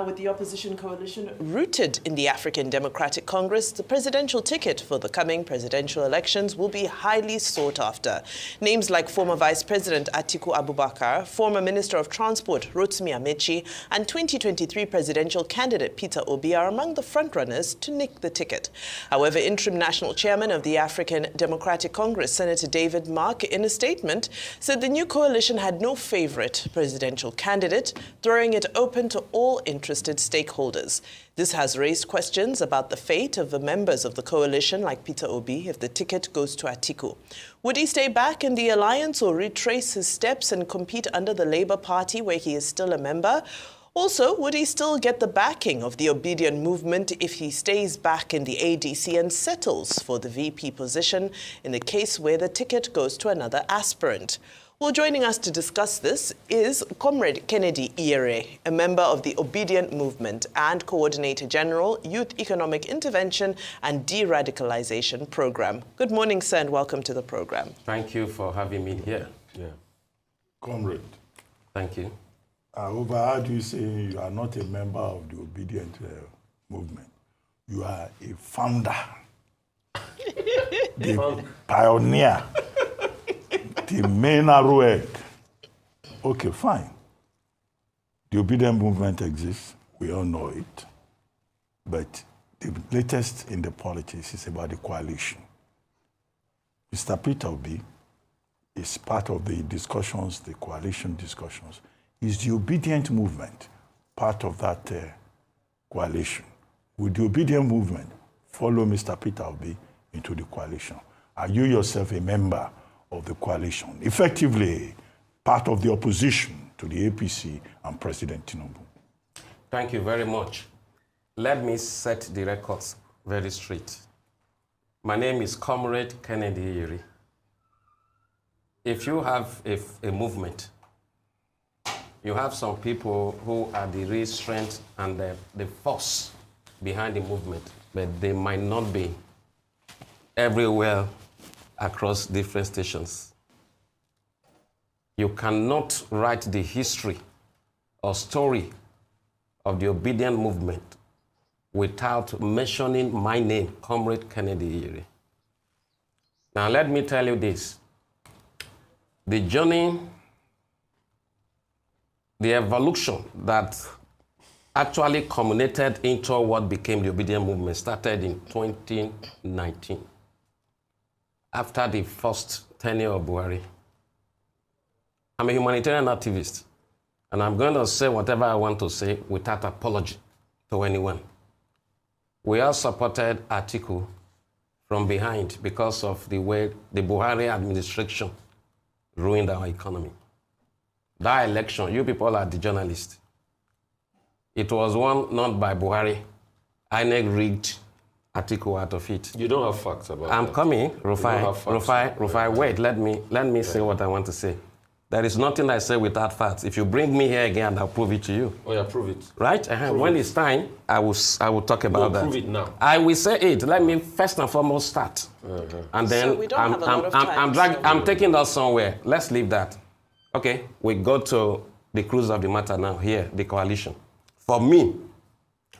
with the opposition coalition rooted in the African Democratic Congress, the presidential ticket for the coming presidential elections will be highly sought after. Names like former Vice President Atiku Abubakar, former Minister of Transport Rotimi Amechi, and 2023 presidential candidate Peter Obi are among the frontrunners to nick the ticket. However, interim national chairman of the African Democratic Congress, Senator David Mark, in a statement, said the new coalition had no favorite presidential candidate, throwing it open to all interested stakeholders. This has raised questions about the fate of the members of the coalition like Peter Obi if the ticket goes to Atiku. Would he stay back in the alliance or retrace his steps and compete under the Labour Party where he is still a member? Also, would he still get the backing of the Obidient Movement if he stays back in the ADC and settles for the VP position in the case where the ticket goes to another aspirant? Well, joining us to discuss this is Comrade Kennedy Iyere, a member of the Obidient Movement and Coordinator General, Youth Economic Intervention and De-Radicalization Program. Good morning, sir, and welcome to the program. Thank you for having me here. Yeah. Comrade. Thank you. I overheard you saying you are not a member of the Obidient Movement. You are a founder, the pioneer, the main arrowhead. Okay, fine. The Obidient Movement exists. We all know it. But the latest in the politics is about the coalition. Mr. Peter Obi is part of the discussions, the coalition discussions. Is the Obidient Movement part of that coalition? Would the Obidient Movement follow Mr. Peter Obi into the coalition? Are you yourself a member of the coalition, effectively part of the opposition to the APC and President Tinubu? Thank you very much. Let me set the records very straight. My name is Comrade Kennedy Iyere. If you have a movement, you have some people who are the real strength and the force behind the movement, but they might not be everywhere across different stations. You cannot write the history or story of the Obidient Movement without mentioning my name, Comrade Kennedy Iyere. Now let me tell you this. The journey, the evolution that actually culminated into what became the Obidient Movement started in 2019, after the first tenure of Buhari. I'm a humanitarian activist, and I'm going to say whatever I want to say without apology to anyone. We all supported Atiku from behind because of the way the Buhari administration ruined our economy. That election, you people are the journalists. It was won not by Buhari. INEC rigged Atiku out of it. You don't have facts about I'm that. coming, Rufai, wait, let me say what I want to say. There is nothing I say without facts. If you bring me here again, I'll prove it to you. Oh yeah, prove it. Right? When it's time, I will talk about that. Prove it now. I will say it. Let me first and foremost start. And then So we don't have a lot of time, I'm taking us somewhere. Let's leave that. Okay, we go to the cruise of the matter now, here, the coalition. For me,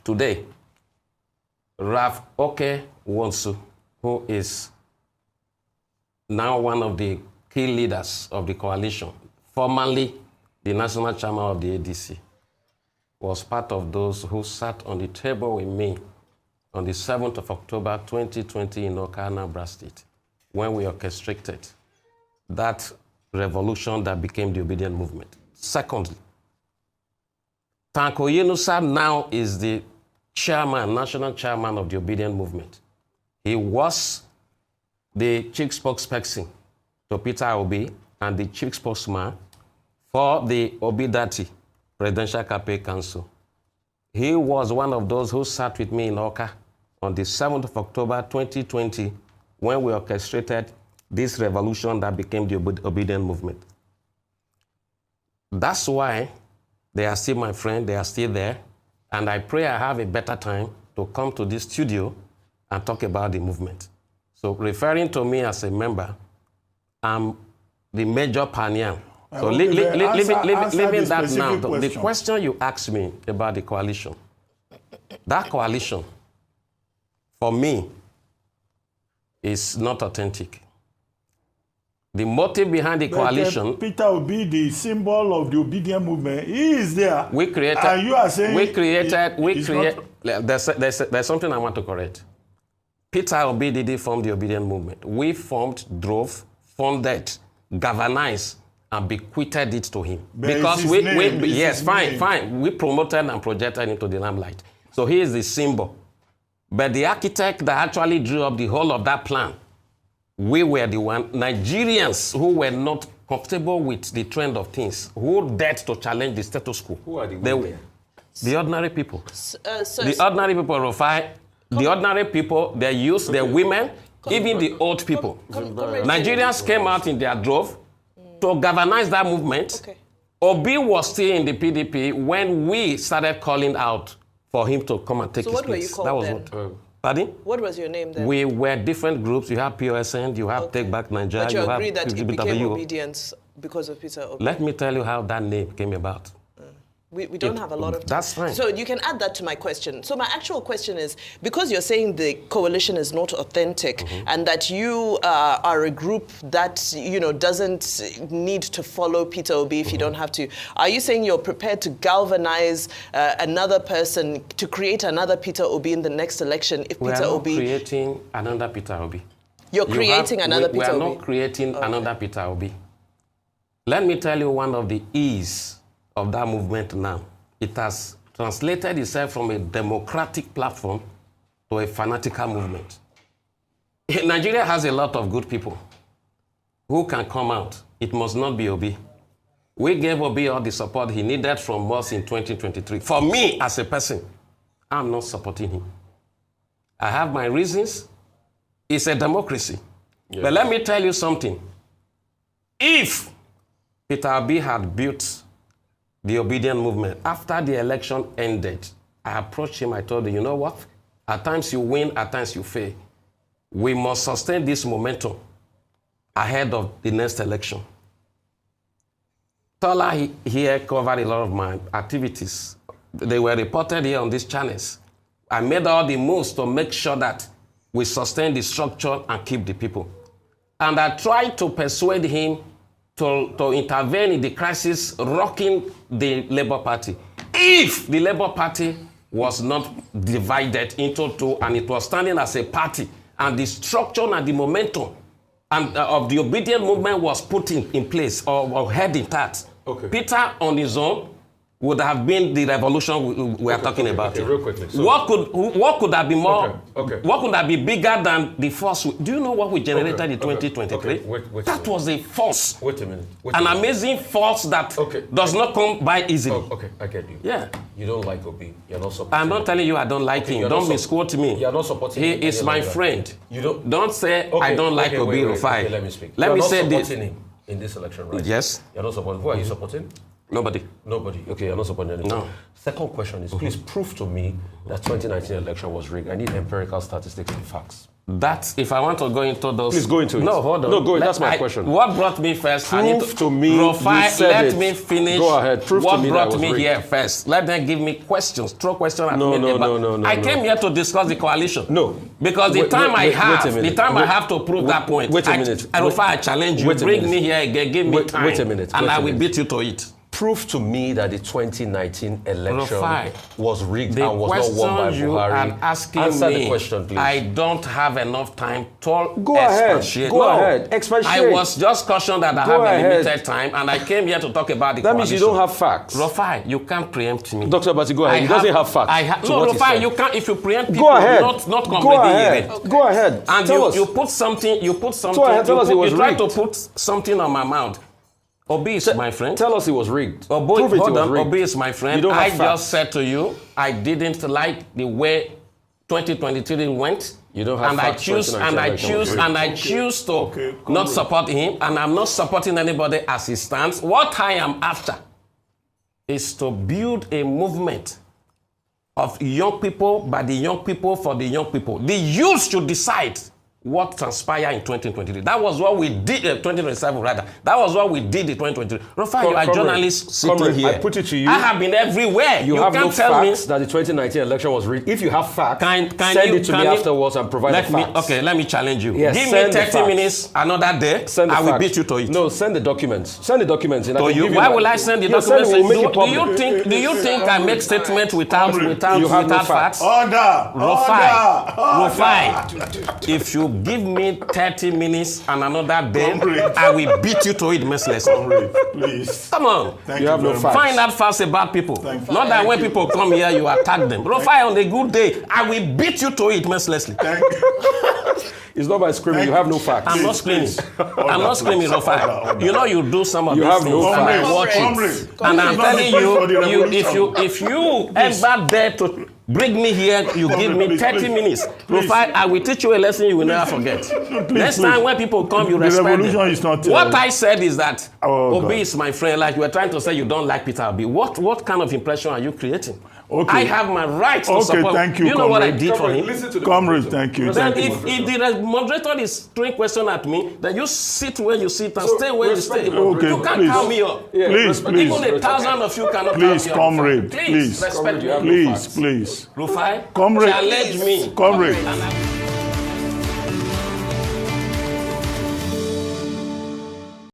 today, Raf Oke Wonsu, who is now one of the key leaders of the coalition, formerly the national chairman of the ADC, was part of those who sat on the table with me on the 7th of October 2020 in Oka, Anambra State, when we orchestrated that revolution that became the Obidient Movement. Secondly, Tanko Yenusa now is the chairman, national chairman of the Obidient Movement. He was the chief spokesperson to Peter Obi and the chief spokesman for the Obidati Presidential Campaign Council. He was one of those who sat with me in Oka on the 7th of October 2020 when we orchestrated this revolution that became the Obidient Movement. That's why they are still my friend, they are still there, and I pray I have a better time to come to this studio and talk about the movement. So referring to me as a member, I'm the major pioneer So leaving that now, the question you asked me about the coalition, that coalition, for me, is not authentic. The motive behind the coalition... Peter Obi, the symbol of the Obidient Movement, he is there. We created... And you are saying... There's something I want to correct. Peter Obi didn't form the Obidient Movement. We formed, drove, funded, galvanized, and bequeathed it to him. But because fine. We promoted and projected him to the limelight. So he is the symbol. But the architect that actually drew up the whole of that plan, we were the one, Nigerians who were not comfortable with the trend of things, who dared to challenge the status quo. Who are the women? The ordinary people. The ordinary people, Rufai, the ordinary people, their youth, their women, even the old people. Nigerians came out in their drove to galvanize that movement. Okay. Obi was still in the PDP when we started calling out for him to come and take his place. So what were you called then? Pardon? What was your name then? We were different groups. You have POSN, you have Take Back Nigeria. But you agree that it became PBW. Obedience because of Peter Obi? Let me tell you how that name came about. We don't have a lot of time. That's fine. So you can add that to my question. So my actual question is, because you're saying the coalition is not authentic and that you are a group that, you know, doesn't need to follow Peter Obi if you don't have to, are you saying you're prepared to galvanize another person, to create another Peter Obi in the next election if Peter Obi... We are not creating another Peter Obi. You're creating another Peter Obi? We are not creating another Peter Obi. Let me tell you one of the E's of that movement now. It has translated itself from a democratic platform to a fanatical movement. Nigeria has a lot of good people who can come out. It must not be Obi. We gave Obi all the support he needed from us in 2023. For me, as a person, I'm not supporting him. I have my reasons. It's a democracy. Yes. But let me tell you something. If Peter Obi had built the Obidient Movement, after the election ended, I approached him, I told him, you know what? At times you win, at times you fail. We must sustain this momentum ahead of the next election. Tola here covered a lot of my activities. They were reported here on these channels. I made all the moves to make sure that we sustain the structure and keep the people. And I tried to persuade him to intervene in the crisis rocking the Labour Party. If the Labour Party was not divided into two and it was standing as a party and the structure and the momentum and, of the Obidient Movement was put in place or heading that, Peter on his own would have been the revolution we are talking about. Okay, real quickly. So what could have been more? What could have been bigger than the force? Do you know what we generated in 2023? Wait that was a force. Wait a minute. An amazing force that does not come by easily. Okay, I get you. Yeah. You don't like Obi. You're not supporting. I'm not telling you I don't like him. Don't misquote me. You're not supporting. He is my friend. You don't say I don't like Obi Rufai. Let me speak. Let me say this. You're not supporting him in this election, right? Yes. You're not supporting. Who are you supporting? Nobody. Nobody. Okay, you're not supporting anyone. No. Second question is, please prove to me that 2019 election was rigged. I need empirical statistics and facts. That, if I want to go into those... Please go into it. No, hold on. No, go. That's my question. What brought me first? Prove to me Rufai, you said let it. me finish. Go ahead. Prove to me what that was brought me rigged. here first. Let them give me questions. Throw questions at me. No. I came here to discuss the coalition. No. Because the time I have to prove that point. Wait a minute. Rufai, I challenge you. Bring me here again. Give me time. Wait a minute. And I will beat you to it. Prove to me that the 2019 election was rigged and was not won by Buhari. You are asking Answer me, the question, please. I don't have enough time to expatiate. Go ahead. Expatiate. I was just cautioned that I have a limited time, and I came here to talk about the That coalition. means you don't have facts. Rufai, you can't preempt me. Dr. Bati, go ahead. He doesn't have facts. No, Rufai, you can't. If you preempt people, go ahead. not go ahead. Okay. Go ahead. And you put something. Go ahead. Tell us it was rigged. rigged. You tried to put something on my mouth. Obi is my friend. Tell us it was rigged. Prove it was rigged. Obi is my friend. You don't have I just said to you, I didn't like the way 2023 went. You don't have facts. I choose to not support him, and I'm not supporting anybody as he stands. What I am after is to build a movement of young people, by the young people, for the young people. The youth should decide what transpired in 2023. That was what we did, 2027 rather. That was what we did in 2023. Rufai, you are a journalist sitting here. I put it to you. I have been everywhere. You have no facts that the 2019 election was rigged. If you have facts, send it to me afterwards and provide the facts. Okay, let me challenge you. Yes, give me 30 minutes another day. I will beat you to it. No, send the documents. Send the documents. To you. Why will I send the documents? Do you think I make statements without facts? Order! Rufai, if you give me 30 minutes and another day, I will beat you to it mercilessly. Please. Come on. You have no facts. Find out facts about people. Not that when people come here, you attack them. Rufai, on a good day, I will beat you to it mercilessly. It's not by screaming. You have no facts. I'm not screaming. I'm not screaming, Rufai. You know you do some of these things. You have no facts. I watch it. And I'm telling you, if you ever dare to bring me here, you give me 30 minutes. Rufai, I will teach you a lesson you will never forget. Next time when people come, you respect them. What I said is that Obi is my friend. Like you were trying to say you don't like Peter Obi. What kind of impression are you creating? Okay. I have my right to support. Thank you. You know what I did for him? Comrade, thank you. Then if the moderator is throwing question at me, then you sit where you sit and stay where you stay. Okay, you can't call me up. Please. Even 1,000 of you cannot please, call me comrade, up. Please, respect me. Please. Rufai, Comrade, challenge me. Comrade.